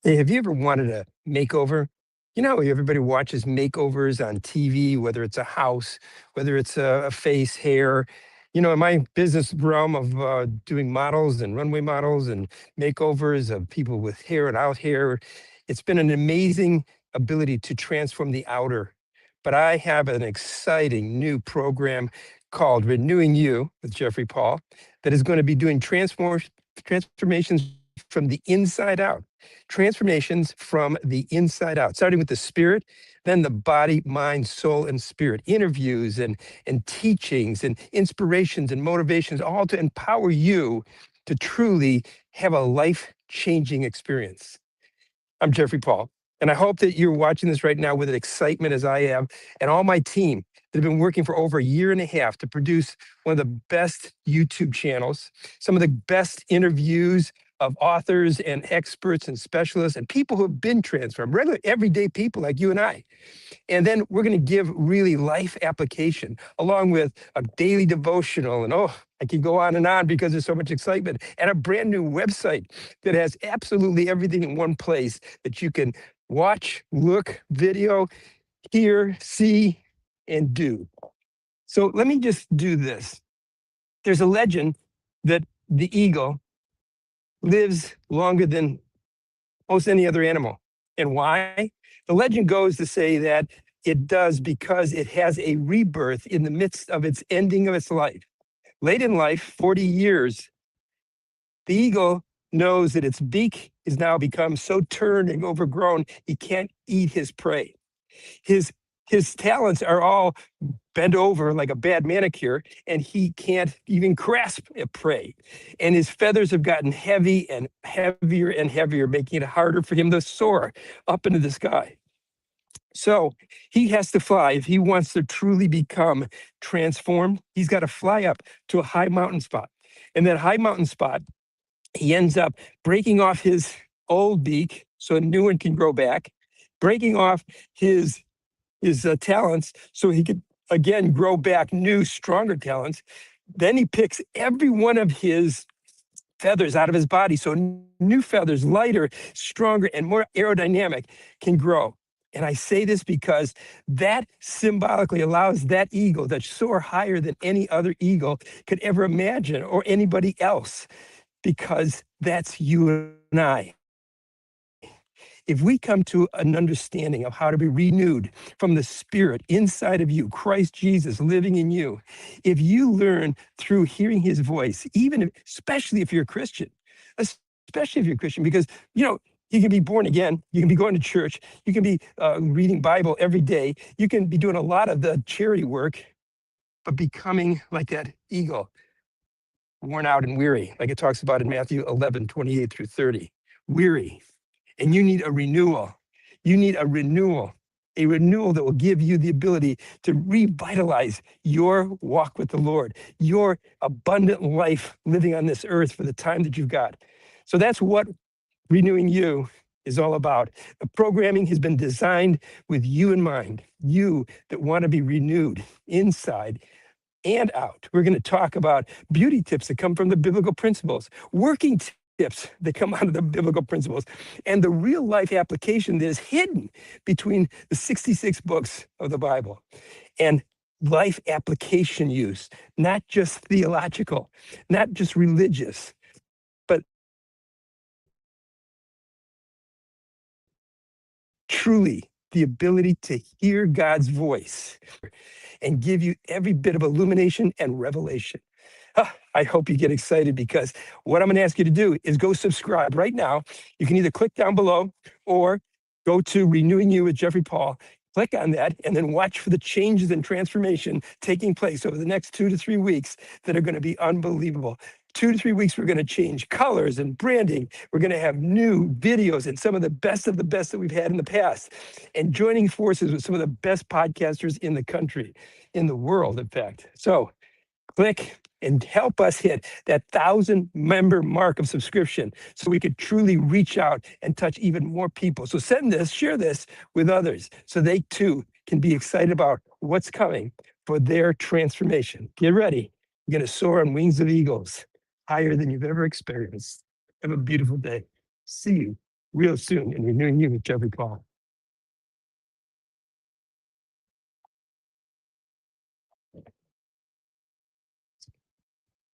Hey, have you ever wanted a makeover? You know, everybody watches makeovers on TV, whether it's a house, whether it's a face, hair. You know, in my business realm of doing models and runway models and makeovers of people with hair and out hair, it's been an amazing ability to transform the outer. But I have an exciting new program called Renewing You with Jeffrey Paul that is going to be doing transformations from the inside out, transformations from the inside out, starting with the spirit, then the body, mind, soul, and spirit, interviews and teachings and inspirations and motivations, all to empower you to truly have a life-changing experience. I'm Jeffrey Paul, and I hope that you're watching this right now with an excitement as I am, and all my team that have been working for over a year and a half to produce one of the best YouTube channels, some of the best interviews of authors and experts and specialists and people who have been transformed, regular everyday people like you and I. And then we're going to give really life application along with a daily devotional. And oh, I can go on and on because there's so much excitement, and a brand new website that has absolutely everything in one place that you can watch, look, video, hear, see, and do. So let me just do this. There's a legend that the eagle lives longer than most any other animal. And why? The legend goes to say that it does because it has a rebirth in the midst of its ending of its life. Late in life, 40 years, the eagle knows that its beak is now become so turned and overgrown, he can't eat his prey. His his talons are all bent over like a bad manicure, and he can't even grasp a prey. And his feathers have gotten heavy and heavier, making it harder for him to soar up into the sky. So he has to fly. If he wants to truly become transformed, he's got to fly up to a high mountain spot. And that high mountain spot, he ends up breaking off his old beak so a new one can grow back, breaking off his talents so he could again grow back new, stronger talents. Then he picks every one of his feathers out of his body so new feathers, lighter, stronger, and more aerodynamic, can grow. And I say this because that symbolically allows that eagle to soar higher than any other eagle could ever imagine or anybody else, because that's you and I. If we come to an understanding of how to be renewed from the spirit inside of you, Christ Jesus living in you, if you learn through hearing his voice, especially if you're a Christian, especially if you're a Christian, because, you know, you can be born again, you can be going to church, you can be reading Bible every day, you can be doing a lot of the charity work, but becoming like that eagle, worn out and weary, like it talks about in Matthew 11:28-30, weary. And you need a renewal. You need a renewal that will give you the ability to revitalize your walk with the Lord, your abundant life living on this earth for the time that you've got. So that's what Renewing You is all about. The programming has been designed with you in mind, you that want to be renewed inside and out. We're going to talk about beauty tips that come from the biblical principles, working tips that come out of the biblical principles, and the real life application that is hidden between the 66 books of the Bible, and life application use, not just theological, not just religious, but truly the ability to hear God's voice and give you every bit of illumination and revelation. I hope you get excited, because what I'm going to ask you to do is go subscribe right now. You can either click down below or go to Renewing You with Jeffrey Paul. Click on that and then watch for the changes and transformation taking place over the next 2 to 3 weeks that are going to be unbelievable. 2 to 3 weeks, we're going to change colors and branding. We're going to have new videos and some of the best that we've had in the past, and joining forces with some of the best podcasters in the country, in the world, in fact. So click and help us hit that 1,000-member mark of subscription so we could truly reach out and touch even more people. So share this with others so they too can be excited about what's coming for their transformation. Get ready. You're going to soar on wings of eagles higher than you've ever experienced. Have a beautiful day. See you. real soon and renewing you with Jeffrey Paul.